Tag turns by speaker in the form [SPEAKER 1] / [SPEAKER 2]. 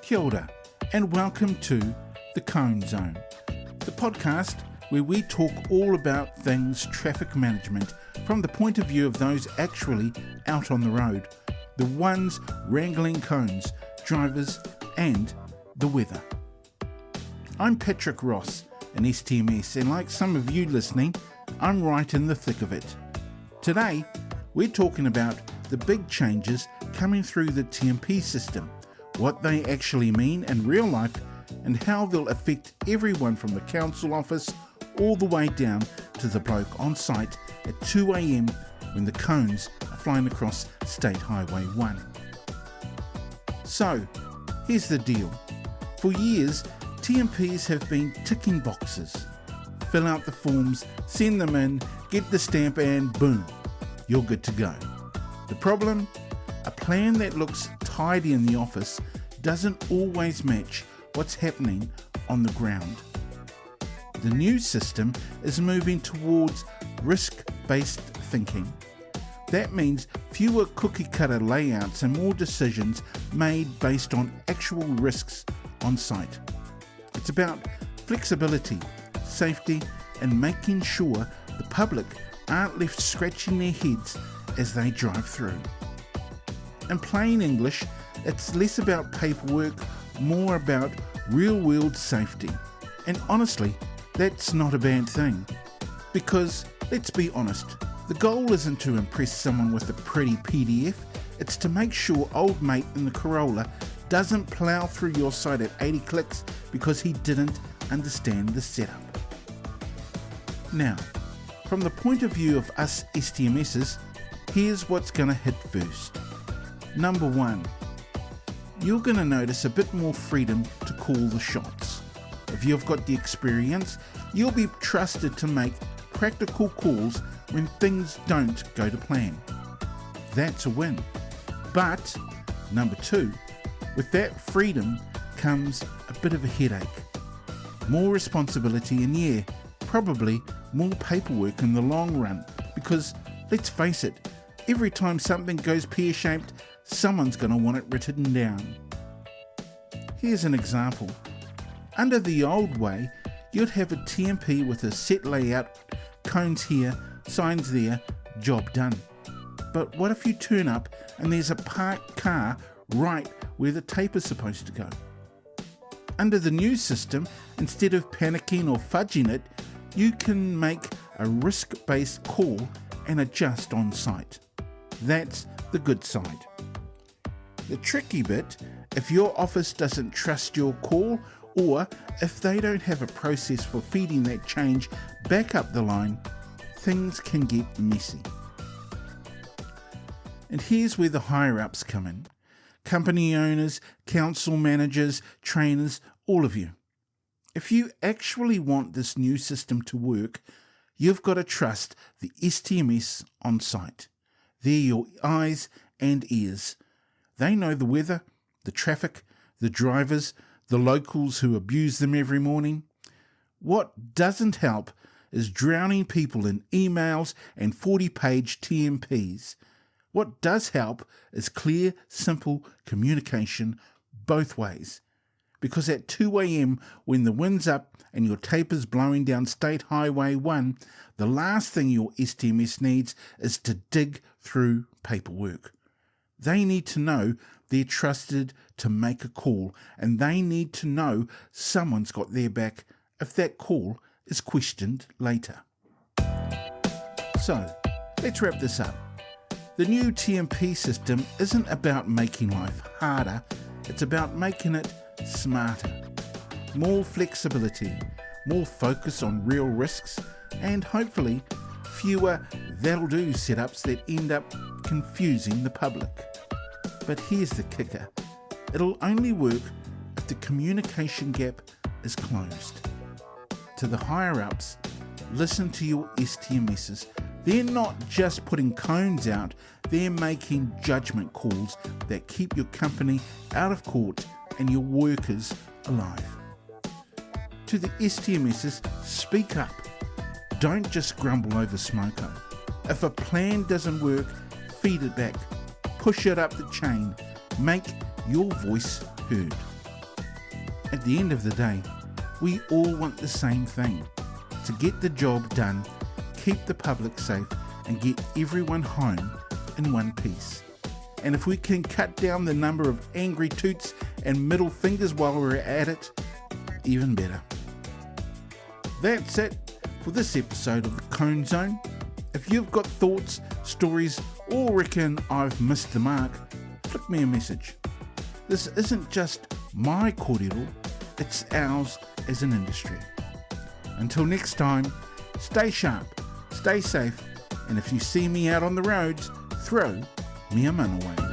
[SPEAKER 1] Kia ora, and welcome to The Cone Zone, the podcast where we talk all about things traffic management from the point of view of those actually out on the road, the ones wrangling cones, drivers, and the weather. I'm Patrick Ross, an STMS, and like some of you listening, I'm right in the thick of it. Today, we're talking about the big changes coming through the TMP system, what they actually mean in real life, and how they'll affect everyone from the council office all the way down to the bloke on site at 2 a.m. when the cones are flying across State Highway 1. So, here's the deal. For years, TMPs have been ticking boxes. Fill out the forms, send them in, get the stamp, and boom, you're good to go. The problem? A plan that looks tidy in the office doesn't always match what's happening on the ground. The new system is moving towards risk-based thinking. That means fewer cookie-cutter layouts and more decisions made based on actual risks on site. It's about flexibility, safety, and making sure the public aren't left scratching their heads as they drive through. In plain English, it's less about paperwork, more about real-world safety. And honestly, that's not a bad thing. Because, let's be honest, the goal isn't to impress someone with a pretty PDF, it's to make sure old mate in the Corolla doesn't plough through your site at 80 clicks because he didn't understand the setup. Now, from the point of view of us STMSs, here's what's going to hit first. Number 1, you're going to notice a bit more freedom to call the shots. If you've got the experience, you'll be trusted to make practical calls when things don't go to plan. That's a win. But, number 2, with that freedom comes a bit of a headache. More responsibility and probably more paperwork in the long run because, let's face it, every time something goes pear-shaped, someone's going to want it written down. Here's an example. Under the old way, you'd have a TMP with a set layout, cones here, signs there, job done. But what if you turn up and there's a parked car right where the tape is supposed to go? Under the new system, instead of panicking or fudging it, you can make a risk-based call and adjust on site. That's the good side. The tricky bit, if your office doesn't trust your call or if they don't have a process for feeding that change back up the line, things can get messy. And here's where the higher-ups come in. Company owners, council managers, trainers, all of you. If you actually want this new system to work, you've got to trust the STMS on site. They're your eyes and ears. They know the weather, the traffic, the drivers, the locals who abuse them every morning. What doesn't help is drowning people in emails and 40-page TMPs. What does help is clear, simple communication both ways. Because at 2 a.m. when the wind's up and your tape is blowing down State Highway 1, the last thing your STMS needs is to dig through paperwork. They need to know they're trusted to make a call, and they need to know someone's got their back if that call is questioned later. So, let's wrap this up. The new TMP system isn't about making life harder, it's about making it smarter. More flexibility, more focus on real risks, and hopefully fewer that'll-do setups that end up confusing the public. But here's the kicker. It'll only work if the communication gap is closed. To the higher-ups, listen to your STMSs. They're not just putting cones out, they're making judgment calls that keep your company out of court and your workers alive. To the STMSs, speak up. Don't just grumble over smoko. If a plan doesn't work, feed it back. Push it up the chain. Make your voice heard. At the end of the day, we all want the same thing: to get the job done, keep the public safe, and get everyone home in one piece. And if we can cut down the number of angry toots and middle fingers while we're at it, even better. That's it for this episode of the Cone Zone. If you've got thoughts, stories, or reckon I've missed the mark, flick me a message. This isn't just my kōrero, it's ours as an industry. Until next time, stay sharp, stay safe, and if you see me out on the roads, throw me a manawa.